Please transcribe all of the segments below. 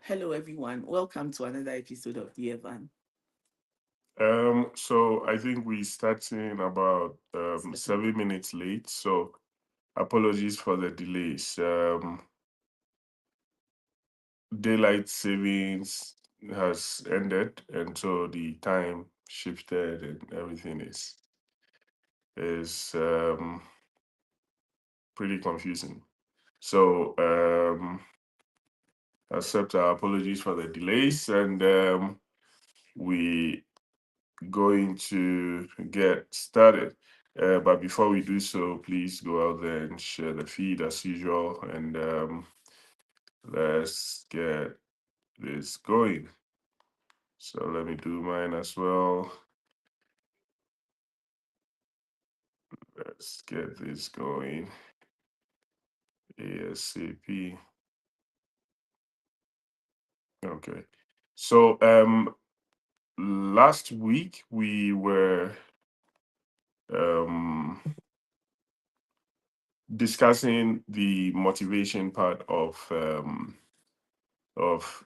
Hello, everyone. Welcome to another episode of the Evan. So I think we starting about 7 minutes late. So apologies for the delays. Daylight savings has ended, and so the time shifted, and everything is pretty confusing. So accept our apologies for the delays, and we going to get started. But before we do so, please go out there and share the feed as usual, and let's get this going. So let me do mine as well. Let's get this going ASAP. Okay. So last week we were um discussing the motivation part of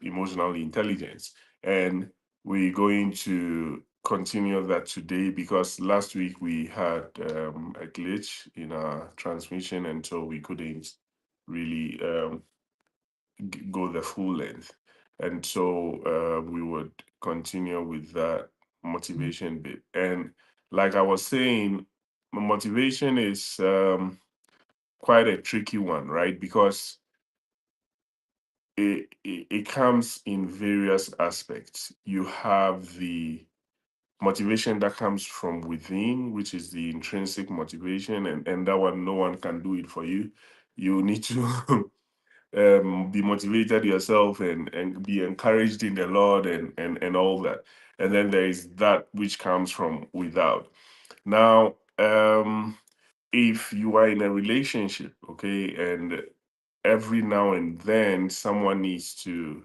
emotional intelligence. And we're going to continue that today because last week we had a glitch in our transmission, and so we couldn't really go the full length. And so we would continue with that motivation bit. And like I was saying, motivation is quite a tricky one, right? Because it comes in various aspects. You have the motivation that comes from within, which is the intrinsic motivation, and that one, no one can do it for you. You need to be motivated yourself and be encouraged in the Lord and all that. And then there is that which comes from without. Now, if you are in a relationship, okay, and every now and then someone needs to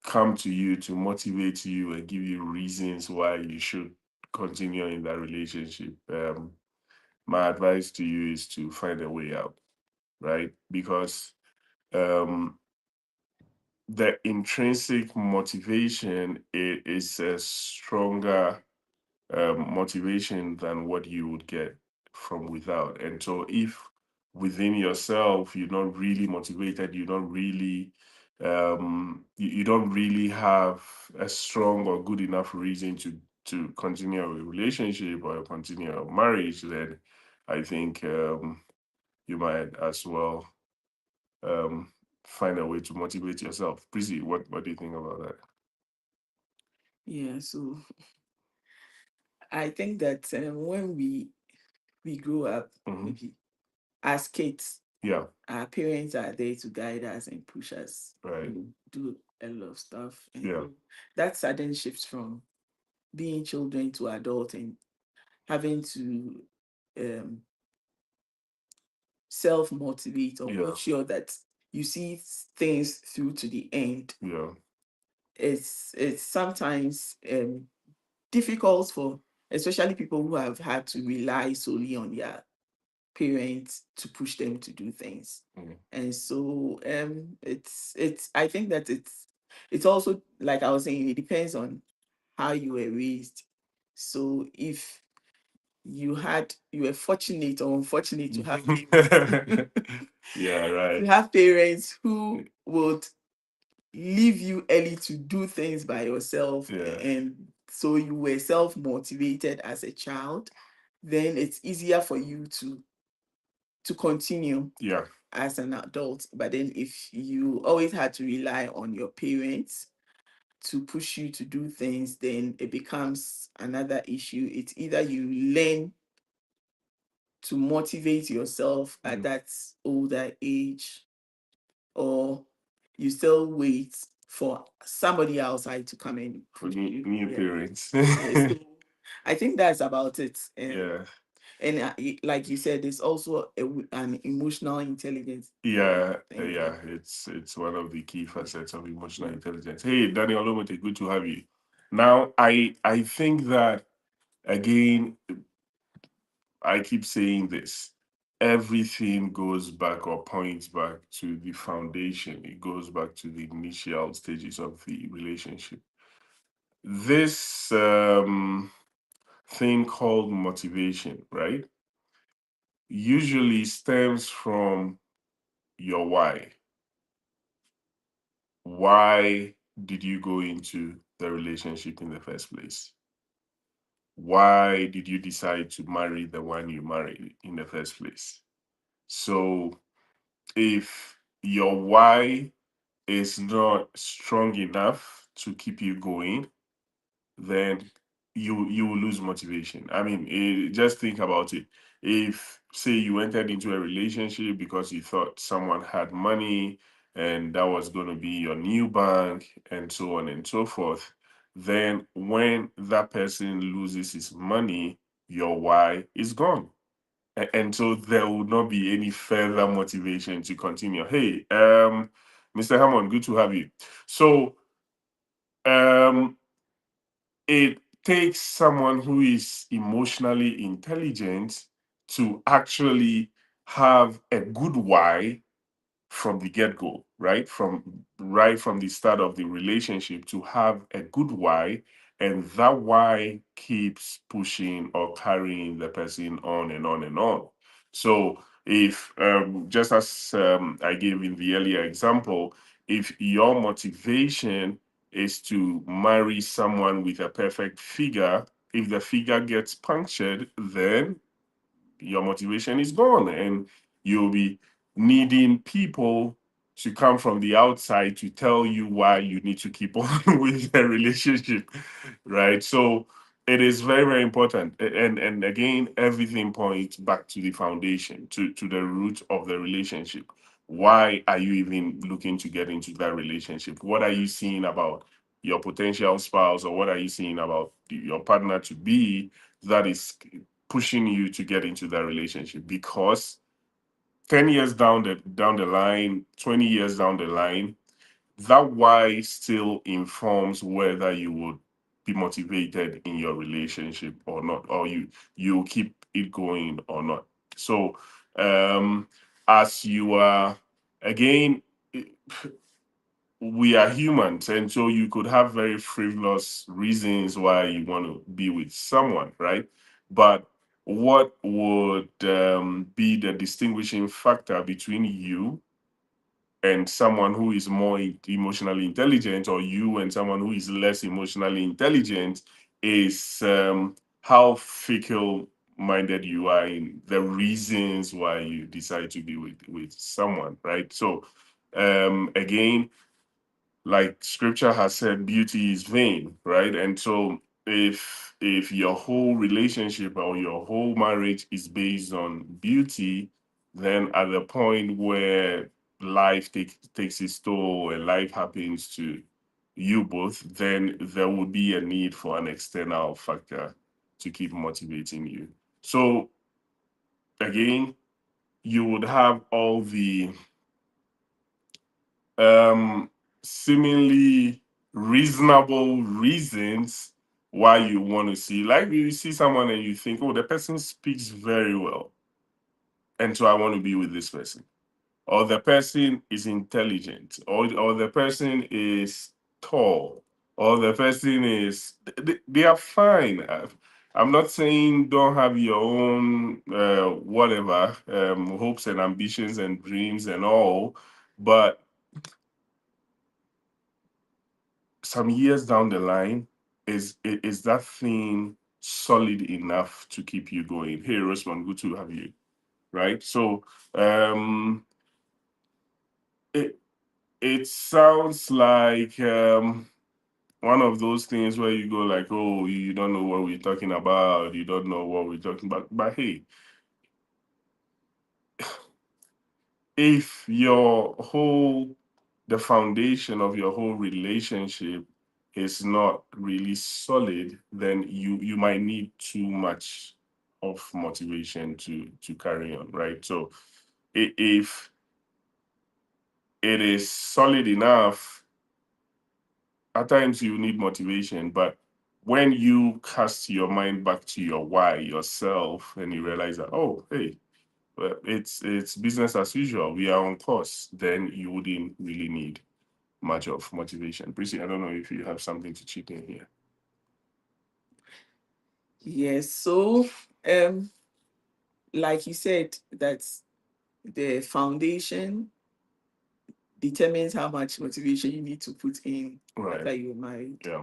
come to you to motivate you and give you reasons why you should continue in that relationship, my advice to you is to find a way out, right? Because um, the intrinsic motivation is a stronger motivation than what you would get from without. And so, if within yourself you're not really motivated, you don't really you don't really have a strong or good enough reason to continue a relationship or continue a marriage, then I think you might as well um find a way to motivate yourself. Prissy, what do you think about that? Yeah, so I think that when we grow up, Hmm. maybe as kids, Yeah. our parents are there to guide us and push us, Right. do a lot of stuff, and Yeah. then that sudden shift from being children to adult and having to um, self motivate or Yeah. make sure that you see things through to the end. Yeah. It's sometimes difficult for especially people who have had to rely solely on their parents to push them to do things. Mm. And so it's I think that it's also, like I was saying, it depends on how you were raised. So if you were fortunate or unfortunate to have parents Yeah, to right. have parents who would leave you early to do things by yourself, Yeah. and so you were self motivated as a child, then it's easier for you to continue Yeah. as an adult. But then if you always had to rely on your parents to push you to do things, then it becomes another issue. It's either you learn to motivate yourself at Mm. that older age, or you still wait for somebody outside to come and For push you. new Yeah. parents. Yes. So I think that's about it. Yeah. And like you said, there's also an emotional intelligence thing. Yeah. It's one of the key facets of emotional Yeah. intelligence. Hey, Daniel Olomete, good to have you. Now, I think that again, I keep saying this. everything goes back or points back to the foundation. It goes back to the initial stages of the relationship. This thing called motivation, right, usually stems from your why. Why did you go into the relationship in the first place? Why did you decide to marry the one you married in the first place? So, if your why is not strong enough to keep you going, then you will lose motivation. I mean, just think about it. If say you entered into a relationship because you thought someone had money and that was going to be your new bank and so on and so forth, then when that person loses his money, your why is gone. And so there will not be any further motivation to continue. Hey, Mr. Hammond, good to have you. So um it takes someone who is emotionally intelligent to actually have a good why from the get-go, right from the start of the relationship, to have a good why, and that why keeps pushing or carrying the person on and on and on. So if just as I gave in the earlier example, if your motivation is to marry someone with a perfect figure, if the figure gets punctured, then your motivation is gone, and you'll be needing people to come from the outside to tell you why you need to keep on with the relationship, right? So it is very, very important. And again, everything points back to the foundation, to the root of the relationship. Why are you even looking to get into that relationship? What are you seeing about your potential spouse, or what are you seeing about your partner to be, that is pushing you to get into that relationship? Because 10 years down the line, 20 years down the line, that why still informs whether you would be motivated in your relationship or not, or you keep it going or not. So as you are, again, we are humans, and so you could have very frivolous reasons why you want to be with someone, right? But what would be the distinguishing factor between you and someone who is more emotionally intelligent, or you and someone who is less emotionally intelligent, is how fickle minded you are in the reasons why you decide to be with someone, right? So again, like scripture has said, beauty is vain, right? And so if your whole relationship or your whole marriage is based on beauty, then at the point where takes its toll and life happens to you both, then there will be a need for an external factor to keep motivating you. So again, you would have all the um, seemingly reasonable reasons why you want to see. Like you see someone and you think, oh, the person speaks very well, and so I want to be with this person. Or the person is intelligent, or the person is tall, or the person is, they are fine. I'm not saying don't have your own whatever hopes and ambitions and dreams and all, but some years down the line, is that thing solid enough to keep you going? Hey, Rosman, good to have you. Right. So it it sounds like one of those things where you go like, oh, you don't know what we're talking about, you don't know what we're talking about. But hey, if the foundation of your whole relationship is not really solid, then you might need too much of motivation to carry on, right? So if it is solid enough, at times you need motivation, but when you cast your mind back to your why yourself and you realize that, oh, hey, it's business as usual. We are on course. Then you wouldn't really need much of motivation. Prissy, I don't know if you have something to chip in here. Yes. So, um, like you said, that the foundation determines how much motivation you need to put in Right. after you're married. Yeah.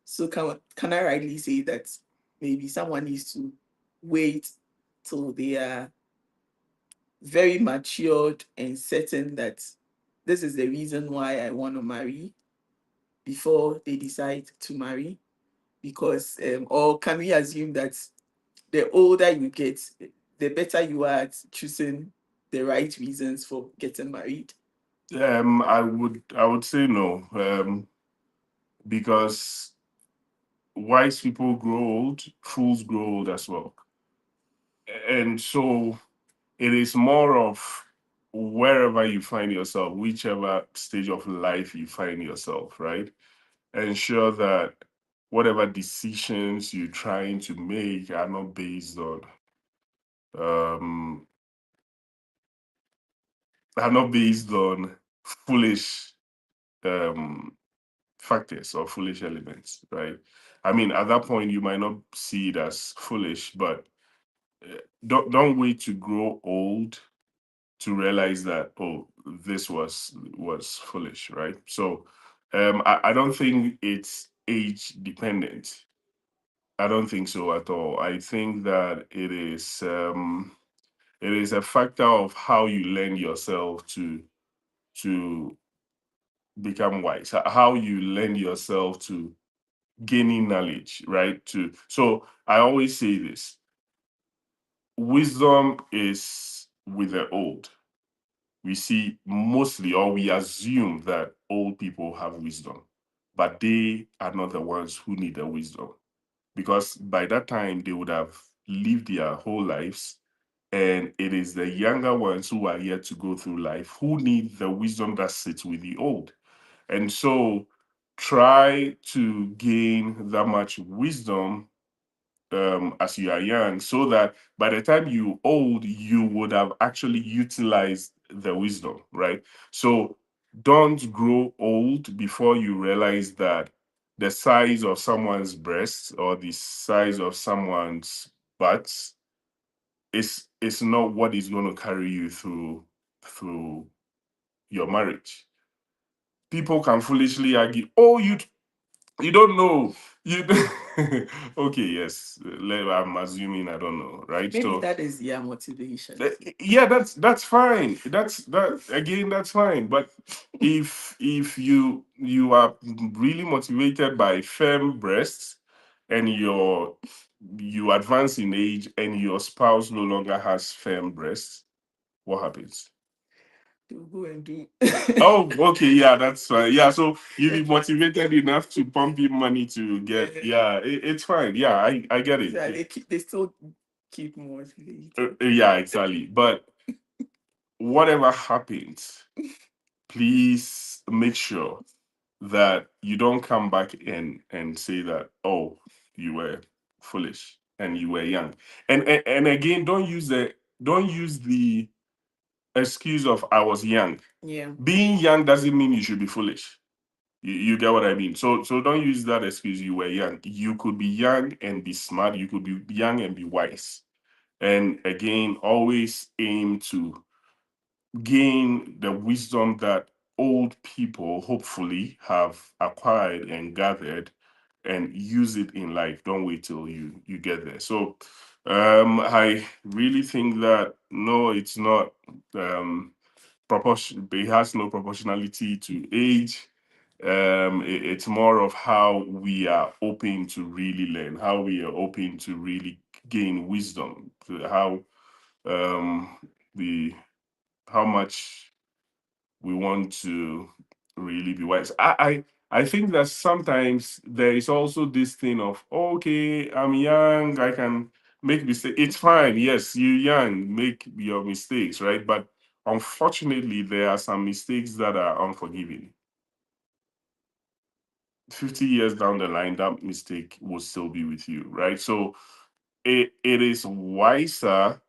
So can I rightly say that maybe someone needs to wait till they are very matured and certain that this is the reason why I want to marry before they decide to marry? Because or can we assume that the older you get, the better you are at choosing the right reasons for getting married? I would say no. Because wise people grow old, fools grow old as well. And so it is more of wherever you find yourself, whichever stage of life you find yourself, right? Ensure that whatever decisions you're trying to make are not based on um foolish um factors or foolish elements, right? I mean, at that point you might not see it as foolish, but don't wait to grow old to realize that, oh, this was foolish, right? So I don't think it's age dependent. I don't think so at all. I think that it is a factor of how you learn yourself to become wise, how you learn yourself to gaining knowledge, right? To So I always say this: wisdom is with the old. We see mostly, or we assume that old people have wisdom, but they are not the ones who need the wisdom, because by that time they would have lived their whole lives, and it is the younger ones who are yet to go through life who need the wisdom that sits with the old. And so try to gain that much wisdom as you are young, so that by the time you old, you would have actually utilized the wisdom, right? So don't grow old before you realize that the size of someone's breasts or the size of someone's butts is not what is going to carry you through your marriage. People can foolishly argue, oh, you don't know. You okay, yes. I'm assuming I don't know, right? Maybe So that is their motivation. yeah, that's fine. That again, that's fine. But if you are really motivated by firm breasts, and you advance in age and your spouse no longer has firm breasts, what happens? To go and do. Oh, okay, yeah, that's fine. Yeah, so you be motivated enough to pump in money to get, yeah, it's fine. Yeah, I get it. Yeah, they still keep motivated. Yeah, exactly. But whatever happens, please make sure that you don't come back and say that, oh, you were foolish and you were young. And again, don't use the excuse of I was young. Yeah. Being young doesn't mean you should be foolish. You get what I mean? So don't use that excuse you were young. You could be young and be smart. You could be young and be wise. And again, always aim to gain the wisdom that old people hopefully have acquired and gathered, and use it in life. Don't wait till you get there. So I really think that no, it's not proportion, it has no proportionality to age. It's more of how we are open to really learn, how we are open to really gain wisdom, how um the how much we want to really be wise. I think that sometimes there is also this thing of, okay, I'm young, I can make mistakes. It's fine. Yes, you're young, make your mistakes, right? But unfortunately, there are some mistakes that are unforgiving. 50 years down the line, that mistake will still be with you, right? So it is wiser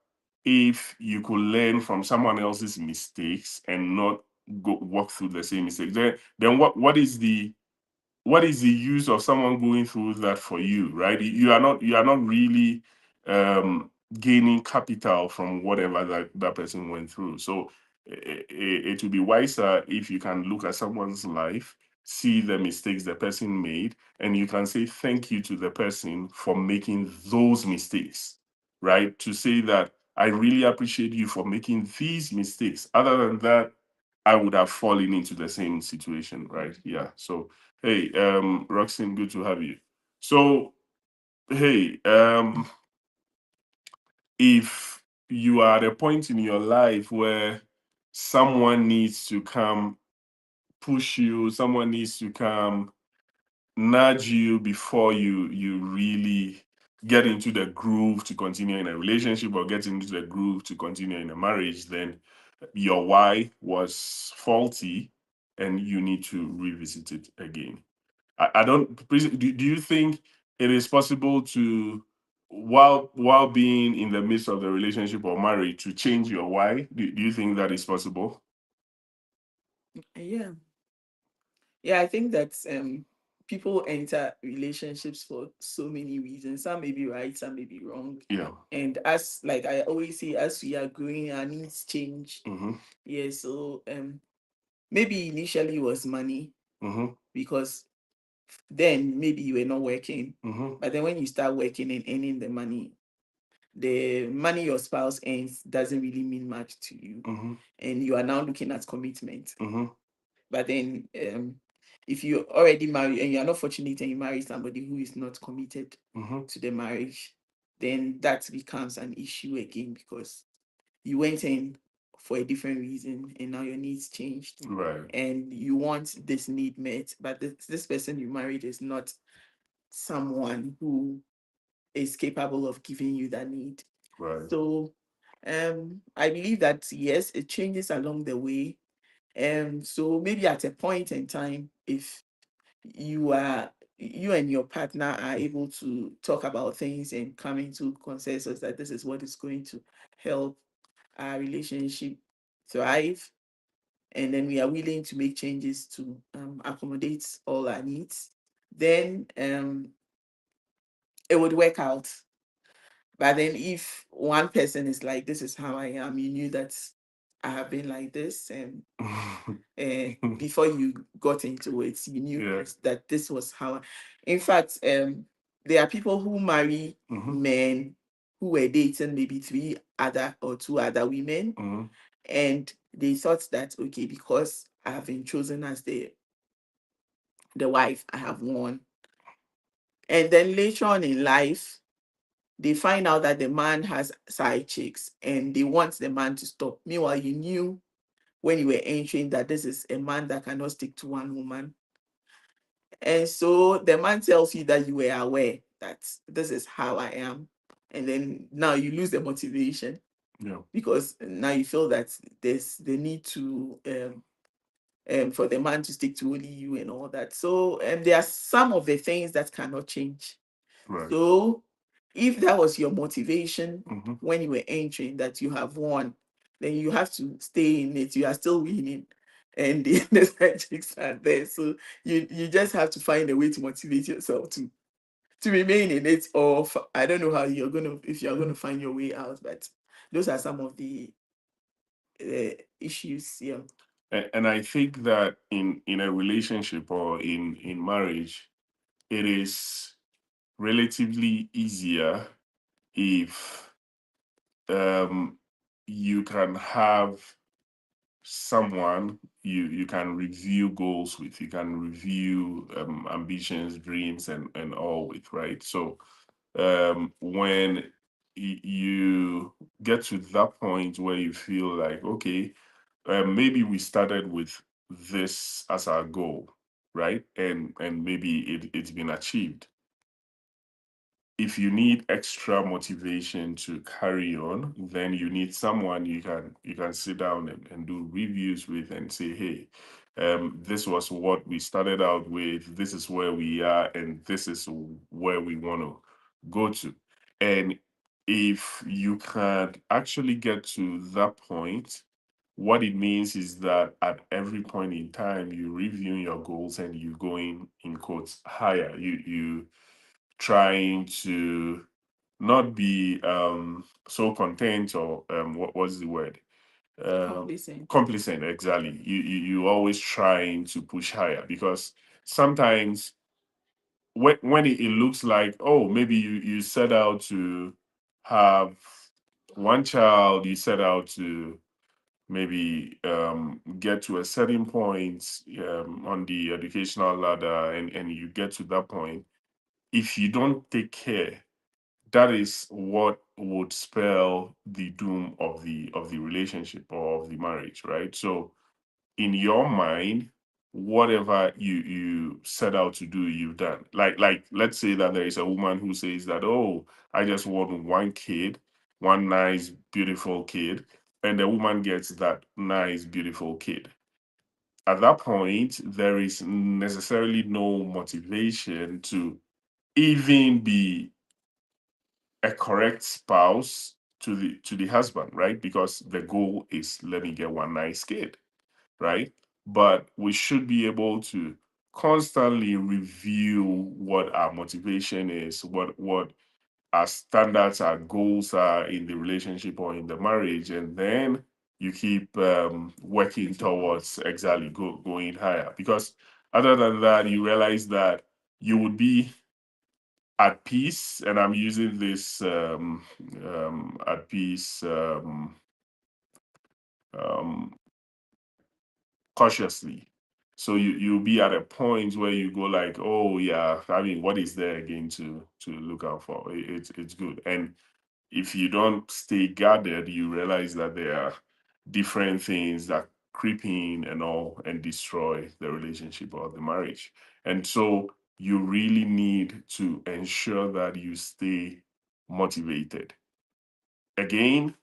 if you could learn from someone else's mistakes and not go walk through the same mistakes, then what is the use of someone going through that for you, right? You are not really um gaining capital from whatever that person went through. So it would be wiser if you can look at someone's life, see the mistakes the person made, and you can say thank you to the person for making those mistakes, right? To say that I really appreciate you for making these mistakes. Other than that, I would have fallen into the same situation, right? Yeah. So hey, Roxanne, good to have you. So, hey, if you are at a point in your life where someone needs to come push you, someone needs to come nudge you before you really get into the groove to continue in a relationship or get into the groove to continue in a marriage, then your why was faulty and you need to revisit it again. I don't. Do you think it is possible to, while being in the midst of the relationship or marriage, to change your why? Do you think that is possible? Yeah. Yeah, I think that people enter relationships for so many reasons. Some may be right, some may be wrong. Yeah. And as like I always say, as we are growing, our needs change. Mm-hmm. Yeah, so maybe initially it was money Mm-hmm. because then maybe you were not working. Mm-hmm. But then when you start working and earning the money your spouse earns doesn't really mean much to you. Mm-hmm. And you are now looking at commitment. Mm-hmm. But then if you already married and you are not fortunate and you marry somebody who is not committed Mm-hmm. to the marriage, then that becomes an issue again because you went in for a different reason and now your needs changed Right. and you want this need met, but this person you married is not someone who is capable of giving you that need. Right. So I believe that yes, it changes along the way. So maybe at a point in time, if you and your partner are able to talk about things and come into consensus that this is what is going to help our relationship thrive, and then we are willing to make changes to accommodate all our needs, then it would work out. But then if one person is like, this is how I am, you knew that I have been like this, and before you got into it, you knew Yeah. that this was how. In fact, there are people who marry Mm-hmm. men who were dating maybe three other or two other women, Mm-hmm. and they thought that okay, because I have been chosen as the wife, I have won. And then later on in life, they find out that the man has side chicks, and they want the man to stop. Meanwhile, you knew when you were entering that this is a man that cannot stick to one woman. And so the man tells you that you were aware that this is how I am. And then now you lose the motivation Yeah. because now you feel that there's the need to for the man to stick to only you and all that. So there are some of the things that cannot change. Right. So if that was your motivation Mm-hmm. when you were entering that you have won, then you have to stay in it. You are still winning. And the side chicks are there. So you just have to find a way to motivate yourself to remain in it. Or I don't know how you're gonna if you're gonna find your way out, but those are some of the issues. Yeah. And I think that in a relationship or in marriage, it is relatively easier if um you can have someone you can review goals with, you can review ambitions, dreams, and all with, right? So when you get to that point where you feel like, okay, maybe we started with this as our goal, right? And maybe it's been achieved. If you need extra motivation to carry on, then you need someone you can sit down and do reviews with and say, hey, this was what we started out with, this is where we are, and this is where we want to go to. And if you can actually get to that point, what it means is that at every point in time, you reviewing your goals and you going in quotes higher. You trying to not be so content or what was the word? Uh, Complacent. Complacent, exactly. You always trying to push higher because sometimes when it looks like, oh, maybe you set out to have one child, you set out to maybe get to a certain point on the educational ladder, and you get to that point. If you don't take care, that is what would spell the doom of the relationship or of the marriage, right? So in your mind, whatever you set out to do, you've done. Like let's say that there is a woman who says that, oh, I just want one kid, one nice beautiful kid, and the woman gets that nice beautiful kid. At that point, there is necessarily no motivation to even be a correct spouse to the husband, right? Because the goal is, let me get one nice kid, right? But we should be able to constantly review what our motivation is, what our standards, our goals are in the relationship or in the marriage, and then you keep working towards exactly going higher. Because other than that, you realize that you would be at peace, and I'm using this at peace um, cautiously. So you'll be at a point where you go like, oh yeah, I mean, what is there again to look out for? It's good. And if you don't stay guarded, you realize that there are different things that creep in and all and destroy the relationship or the marriage. And so you really need to ensure that you stay motivated. Again,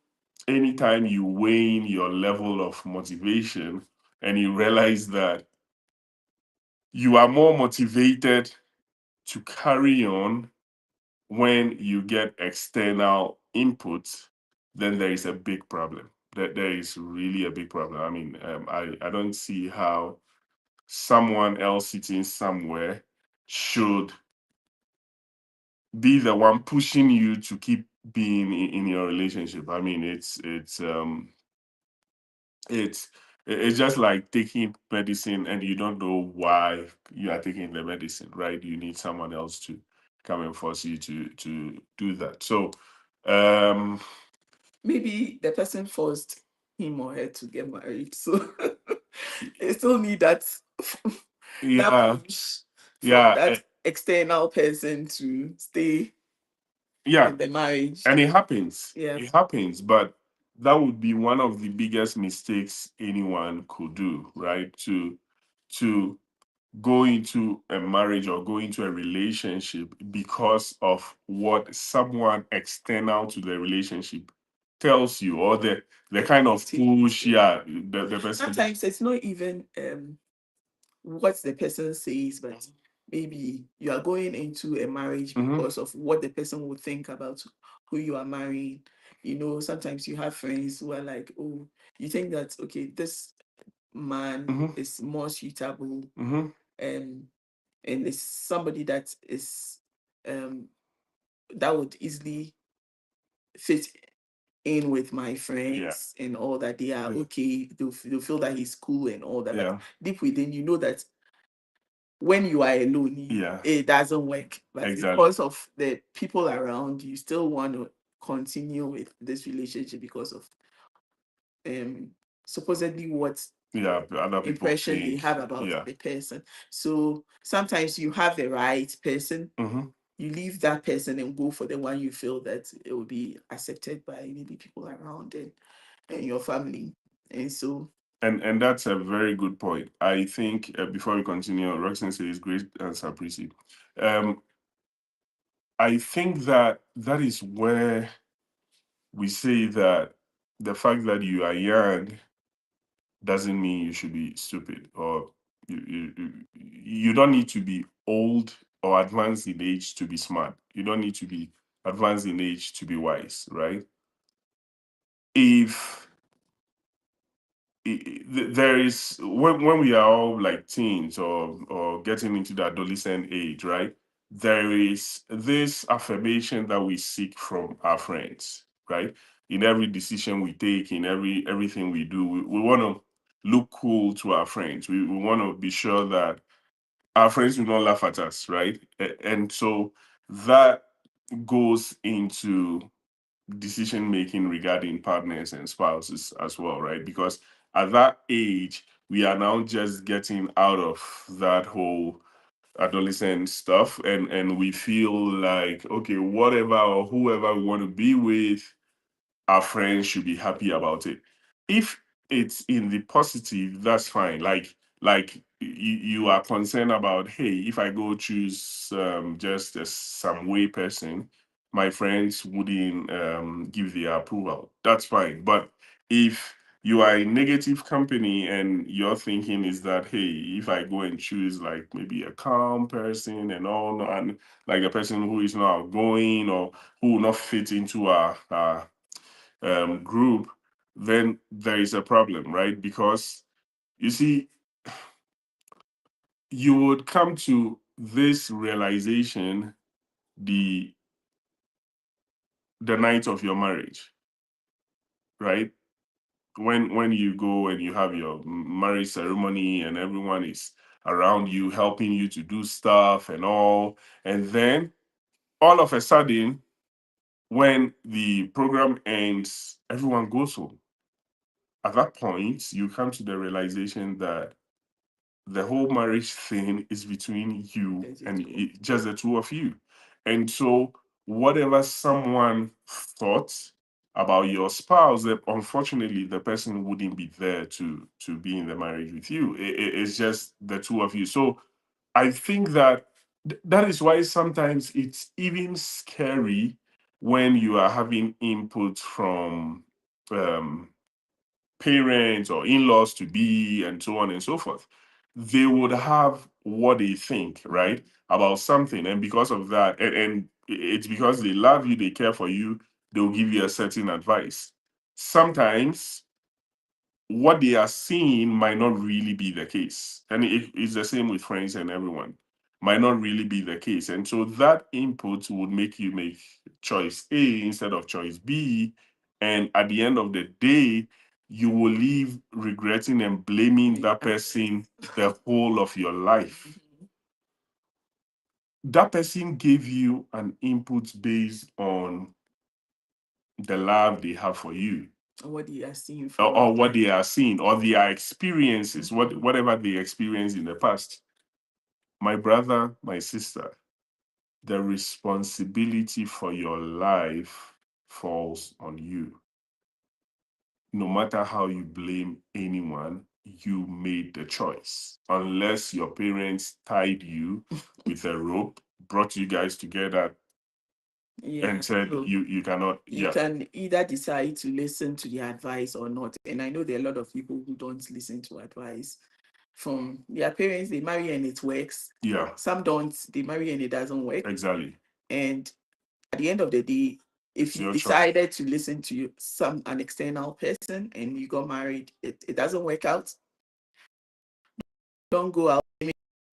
anytime you weigh in your level of motivation and you realize that you are more motivated to carry on when you get external input, then there is a big problem. There is really a big problem. I mean, I don't see how someone else sitting somewhere should be the one pushing you to keep being in your relationship. I mean, it's it's just like taking medicine and you don't know why you are taking the medicine, right? You need someone else to come and force you to do that. So um Maybe the person forced him or her to get married, so they still need that that yeah, push from yeah, that external person to stay yeah, in the marriage. and it happens. Yeah. It happens, but that would be one of the biggest mistakes anyone could do, right? To go into a marriage or go into a relationship because of what someone external to the relationship tells you, or the kind of push, yeah, the person. Sometimes it's not even what the person says, but maybe you are going into a marriage Hmm. because of what the person would think about who you are marrying. Sometimes you have friends who are like, oh, you think that, okay, this man Hmm. is more suitable, Hmm. um, and it's somebody that is um that would easily fit in with my Yeah, friends and all that. They are yeah, okay, they'll feel that he's cool and all that, but yeah, deep within, you know that when you are alone, yeah, it doesn't work. But exactly. because of the people around, you still want to continue with this relationship because of um supposedly what Yeah, other people impression they think. have about Yeah. the person. So sometimes you have the right person, Hmm. you leave that person and go for the one you feel that it will be accepted by maybe people around and your family. And so And that's a very good point. I think before we continue, Roxanne says great answer, Prissy. Um, I think that that is where we say that the fact that you are young doesn't mean you should be stupid, or you don't need to be old or advanced in age to be smart. You don't need to be. advanced in age to be wise, right? If there is, when we are all like teens or getting into the adolescent age, right? There is this affirmation that we seek from our friends, right? In every decision we take, in everything we do, we want to look cool to our friends. We want to be sure that our friends will not laugh at us, right? And so that goes into decision making regarding partners and spouses as well, right? Because at that age, we are now just getting out of that whole adolescent stuff, and we feel like, okay, whatever or whoever we want to be with, our friends should be happy about it. If it's in the positive, that's fine. Like you are concerned about, hey, if I go choose just some way person, my friends wouldn't give their approval. That's fine. But if you are in negative company and your thinking is that, hey, if I go and choose like maybe a calm person and all, and like a person who is not outgoing or who will not fit into our group, then there is a problem, right? Because you see, you would come to this realization the night of your marriage, right? When you go and you have your marriage ceremony and everyone is around you helping you to do stuff and all, and then all of a sudden, when the program ends, everyone goes home. At that point, you come to the realization that the whole marriage thing is between you and just the two of you. And so, whatever someone thought about your spouse, that unfortunately the person wouldn't be there to be in the marriage with you. It's just the two of you. So I think that that is why sometimes it's even scary when you are having input from um, parents or in-laws to be and so on and so forth. They would have what they think, right, about something, and because of that, and it's because they love you, they care for you, they'll give you a certain advice. Sometimes what they are seeing might not really be the case, and it's the same with friends and everyone. Might not really be the case, and so that input would make you make choice A instead of choice B, and at the end of the day, you will leave regretting and blaming that person the whole of your life. That person gave you an input based on the love they have for you, what they are seeing or what they are seeing, or their experiences, whatever they experienced in the past. My brother, my sister, the responsibility for your life falls on you. No matter how you blame anyone, you made the choice. Unless your parents tied you with a rope, brought you guys together, and said so you cannot. you can either decide to listen to the advice or not. And I know there are a lot of people who don't listen to advice from their parents. They marry and it works. Yeah. Some don't. They marry and it doesn't work. Exactly. And at the end of the day, if you decided to listen to an external person and you got married, it doesn't work out. Don't go out.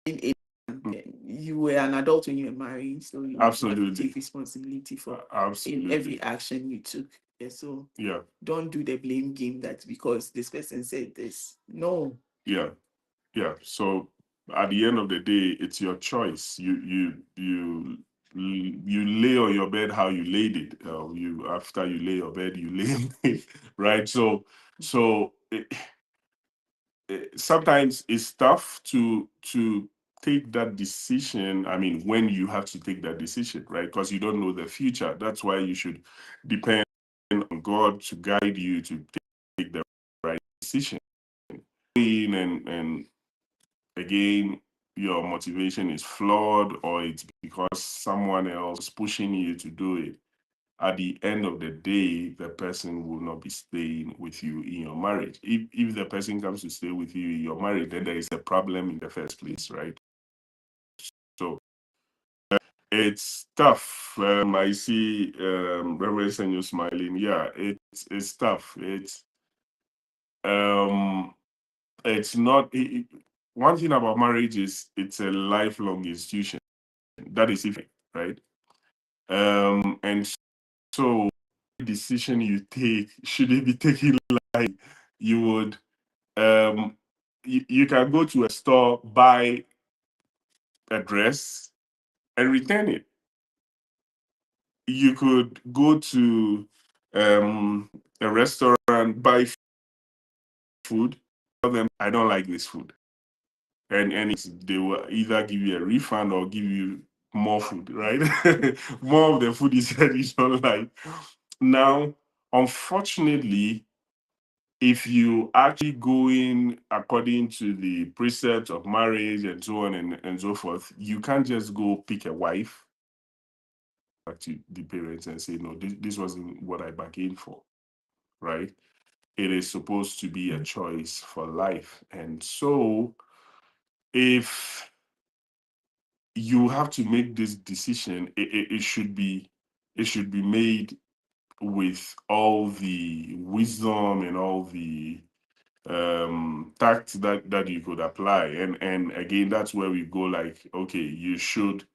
You were an adult when you were married, so you have to take responsibility for in every action you took. Yeah, so don't do the blame game that because this person said this. No. Yeah. So at the end of the day, it's your choice. You lay on your bed how you laid it. You after you lay your bed, you lay it, right. So sometimes it's tough to take that decision. I mean, when you have to take that decision, right? Because you don't know the future. That's why you should depend on God to guide you to take the right decision. And again, your motivation is flawed, or it's because someone else is pushing you to do it. At the end of the day, the person will not be staying with you in your marriage. If the person comes to stay with you in your marriage, then there is a problem in the first place, right? So It's tough. I see Reverend Senyo smiling. Yeah, it's tough. Um it's not one thing about marriage is it's a lifelong institution. That is if right. And so decision you take should it be taken like you would you can go to a store, buy a dress and return it. You could go to a restaurant, buy food, tell them I don't like this food, and they will either give you a refund or give you more food, right? More of the food you said you don't like. Now, unfortunately, if you actually go in according to the precepts of marriage and so on and so forth, you can't just go pick a wife back to the parents and say, no, this wasn't what I bargained for, right? It is supposed to be a choice for life. And so if you have to make this decision, it should be made with all the wisdom and all the tact that you could apply. And again, that's where we go like, okay, you should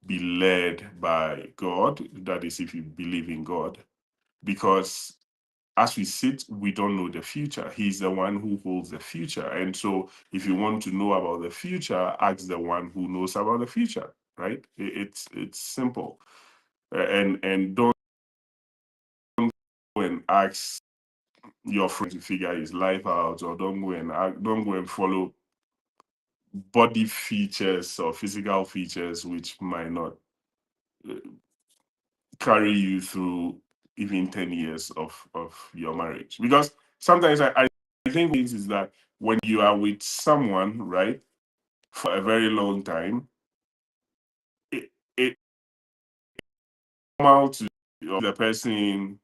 be led by God. That is if you believe in God, because as we sit, we don't know the future. He's the one who holds the future. And so if you want to know about the future, ask the one who knows about the future, right? It's simple. And don't go and ask your friend to figure his life out, or don't go and follow body features or physical features which might not uh, carry you through even 10 years of your marriage. Because sometimes I think it is that when you are with someone, right, for a very long time, it's normal to the person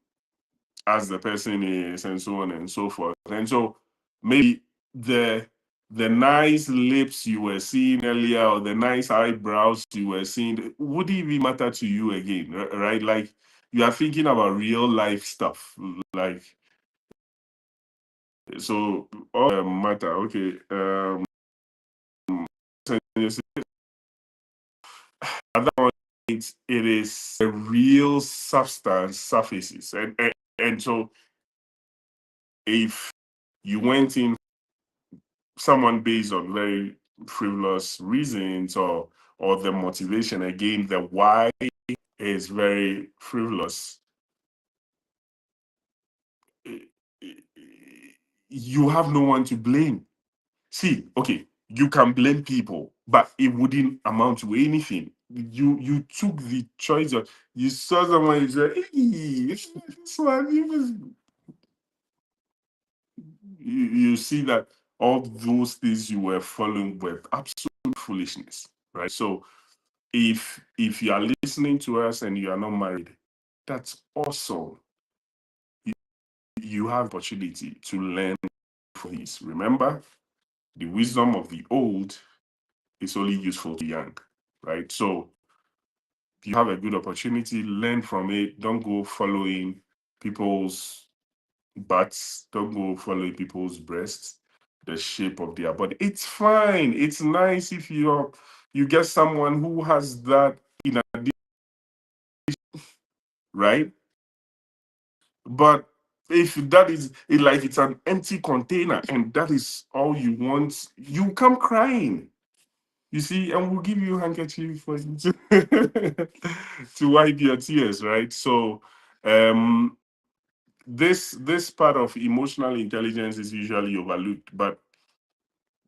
as the person is and so on and so forth. And so maybe the the nice lips you were seeing earlier or the nice eyebrows you were seeing wouldn't even matter to you again, right? Like you are thinking about real life stuff. Like so all matter. Okay. At that point, it is a real substance surfaces. And so if you went in someone based on very frivolous reasons or the motivation, again the why is very frivolous, you have no one to blame. See, okay, you can blame people, but it wouldn't amount to anything. You took the choice of, you saw someone, you said, hey, this one, you see that all those things you were following were absolute foolishness, right? So if you are listening to us and you are not married, that's awesome. You have opportunity to learn from this. Remember, the wisdom of the old is only useful to young, right? So you have a good opportunity, learn from it. Don't go following people's butts. Don't go following people's breasts, the shape of their body. It's fine. It's nice if you get someone who has that in addition, right? But if that is it, like it's an empty container and that is all you want, you come crying. You see, and we'll give you a handkerchief for you to wipe your tears, right? So um this part of emotional intelligence is usually overlooked, but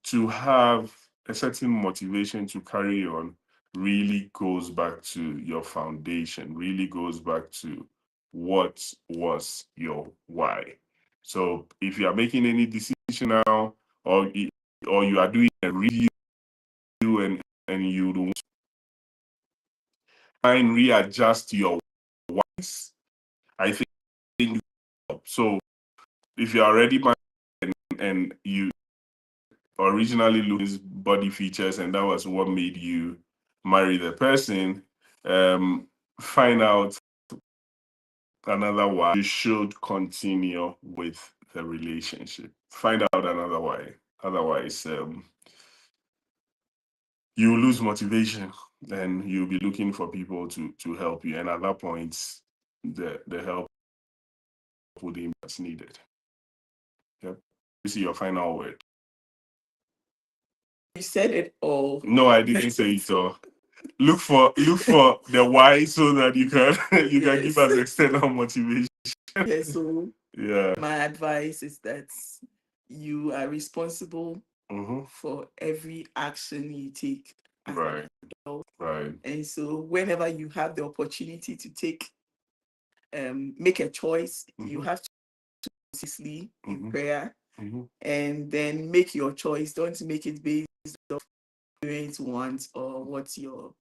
to have a certain motivation to carry on really goes back to your foundation, really goes back to what was your why. So if you are making any decision now, or or you are doing a review and you don't and readjust your whys, I think so. If you're already married and you originally look his body features and that was what made you marry the person, Find out another why you should continue with the relationship. Find out another why. Otherwise, you lose motivation and you'll be looking for people to help you. And at that point, the help would be that's needed. Yep. This is your final word. You said it all. No, I didn't say it all. Look for the why so that you can you can give us external motivation. Yeah, so Yeah. my advice is that you are responsible for every action you take as Right. an adult. Right. And so whenever you have the opportunity to make a choice, you have to consistently in prayer and then make your choice. Don't make it based on parents want or what your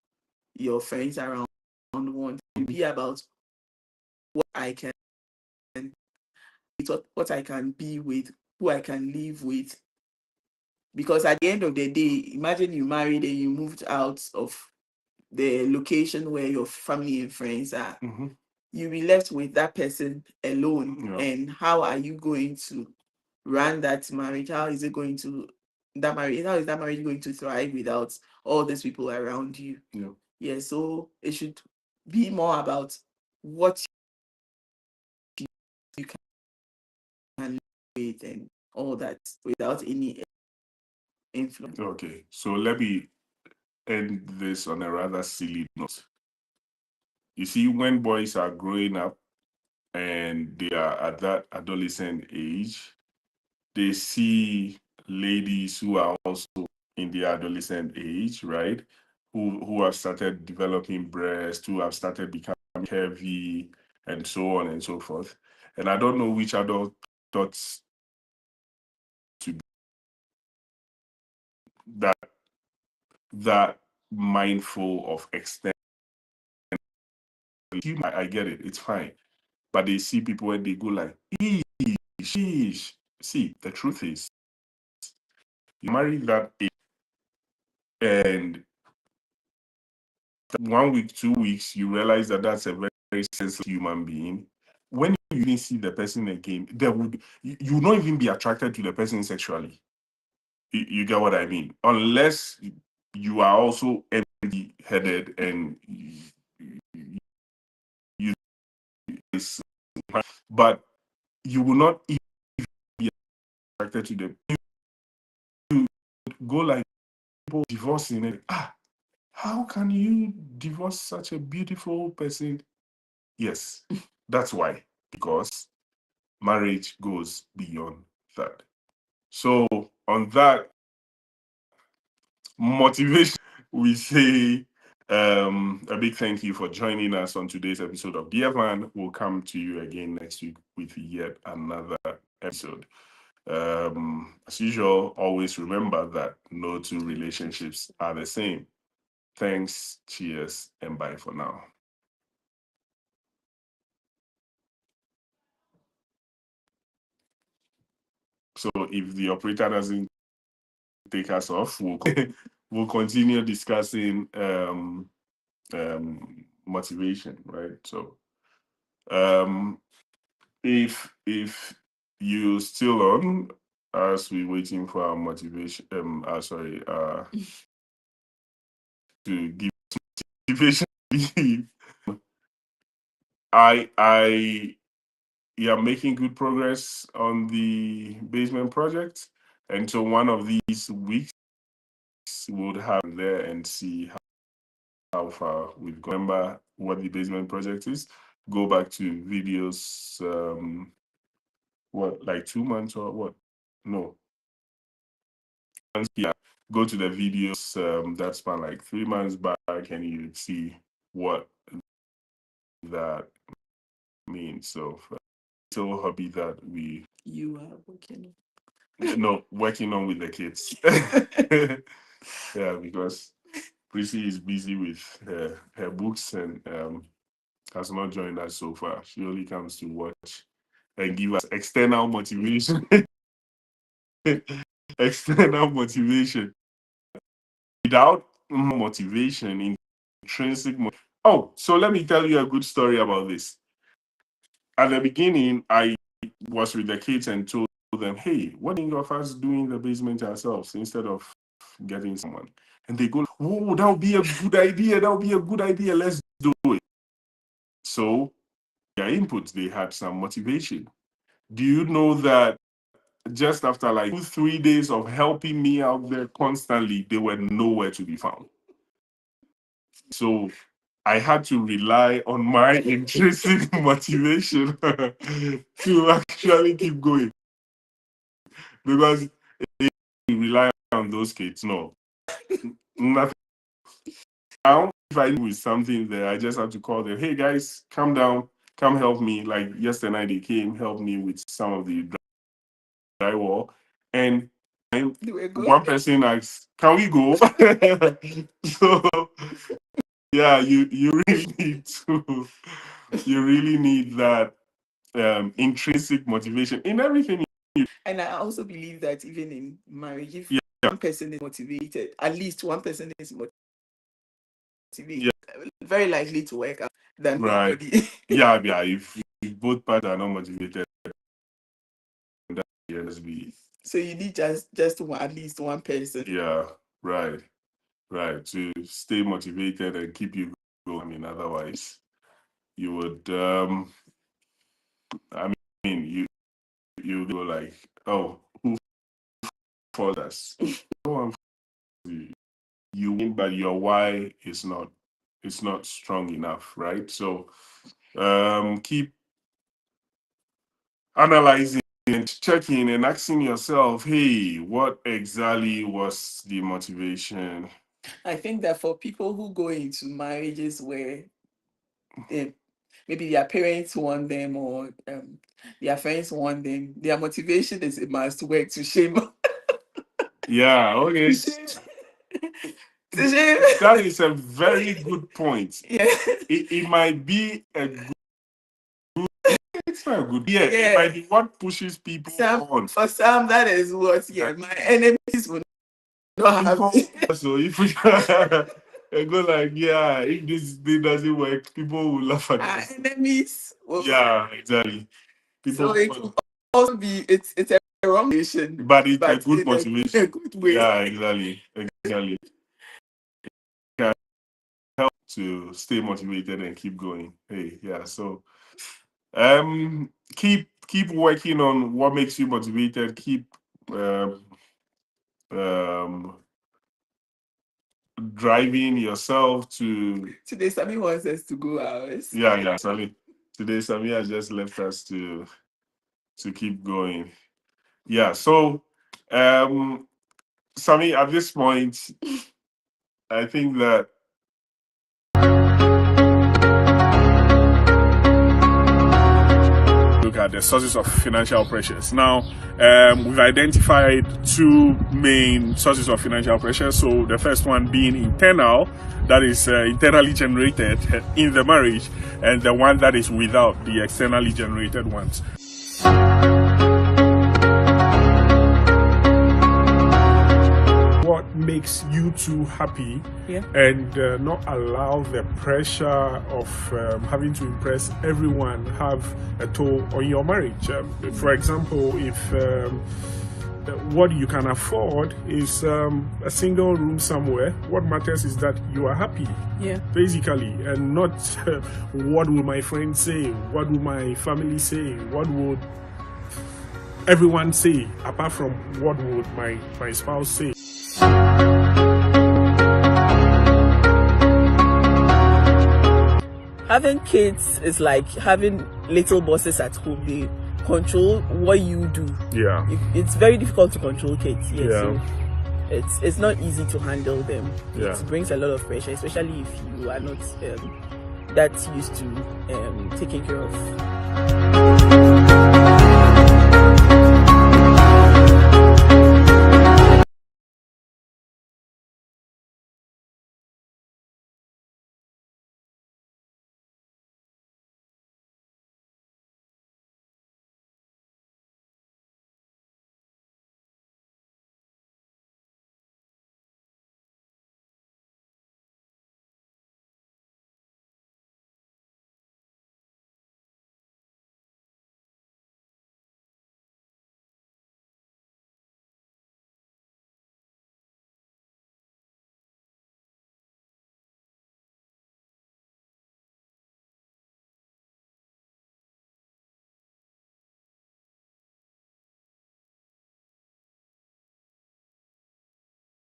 friends around want. Be about what I can what I can be with, who I can live with. Because at the end of the day, imagine you married and you moved out of the location where your family and friends are. You'll be left with that person alone. Yeah. And how are you going to run that marriage? How is that marriage going to thrive without all these people around you? Yeah, so it should be more about what you can live with and all that without any influence. Okay, so let me end this on a rather silly note. You see, when boys are growing up and they are at that adolescent age, they see ladies who are also in the adolescent age, right? Who have started developing breasts, who have started becoming heavy, and so on and so forth. And I don't know which adult thoughts to be that mindful of extent. I get it, it's fine. But they see people when they go like, sheesh. See, the truth is, you marry that age, and 1 week, 2 weeks, you realize that that's a very, very sensitive human being. When you didn't see the person again, you will not even be attracted to the person sexually. You get what I mean? Unless you are also empty-headed and you, but you will not even be attracted to them. You go like people divorcing it. How can you divorce such a beautiful person? Yes, that's why. Because marriage goes beyond that. So on that motivation, we say a big thank you for joining us on today's episode of Dear Van. We'll come to you again next week with yet another episode. As usual, always remember that no two relationships are the same. Thanks, cheers, and bye for now. So if the operator doesn't take us off, we'll continue discussing motivation, right? So if you still on as we waiting for our motivation, to give motivation. I am making good progress on the basement project, and so one of these weeks we'll have there and see how far we've gone. Remember what the basement project is. Go back to videos. What, like 2 months or what? No. Yeah. Go to the videos that span like 3 months back, and you see what that means. So still hobby that you are working working on with the kids. Yeah, because Prissy is busy with her books and has not joined us so far. She only comes to watch and give us external motivation. External motivation. Without motivation, intrinsic Oh, so let me tell you a good story about this. At the beginning, I was with the kids and told them, hey, what do you think of us doing the basement ourselves instead of getting someone? And they go, whoa, that would be a good idea. That would be a good idea. Let's do it. So their input, they had some motivation. Do you know that just after like 2-3 days of helping me out there constantly, they were nowhere to be found? So I had to rely on my intrinsic motivation to actually keep going. Because if you rely on those kids, no, nothing. Now, if I do with something there, I just have to call them, hey guys, calm down, come help me. Like yesterday night, they came, help me with some of the drywall. And one person asked, can we go? So yeah, you really need that intrinsic motivation in everything. And I also believe that even in marriage, if one person is motivated, at least one person is motivated, very likely to work out than nobody. Yeah. If both parties are not motivated, that just be. So you need just one, at least one person. Yeah, right, to stay motivated and keep you going. I mean, otherwise, you would. I mean, you go like, oh, who for us? You win, but your why is not. It's not strong enough, right? So, keep analyzing and checking and asking yourself, hey, what exactly was the motivation? I think that for people who go into marriages where maybe their parents want them or their friends want them, their motivation is it must work to shame. Yeah, okay. That is a very good point. Yeah. It might be a good. It's not good. Yeah, it might be what pushes people on. For some, that is what. Yeah, my enemies will not have it. So if we go like, yeah, if this thing doesn't work, people will laugh at us. Enemies. Yeah, exactly. People, so it will also be it's a wrong motivation, but it's a good motivation. A good way. Yeah, exactly. Can help to stay motivated and keep going. Hey, yeah. So, keep working on what makes you motivated. Keep driving yourself to. Today, Sammy wants us to go hours. Yeah, Sammy. Today, Sammy has just left us to keep going. Yeah. So, Sammy, at this point, I think that. Look at the sources of financial pressures. Now, we've identified two main sources of financial pressure. So the first one being internal, that is internally generated in the marriage, and the one that is without, the externally generated ones. What makes you two happy, and not allow the pressure of having to impress everyone have a toll on your marriage. For example, if what you can afford is a single room somewhere, what matters is that you are happy, basically, and not what will my friends say, what will my family say, what would everyone say, apart from what would my spouse say. Having kids is like having little bosses at home. They control what you do. Yeah. It's very difficult to control kids. So it's not easy to handle them. It brings a lot of pressure, especially if you are not that used to taking care of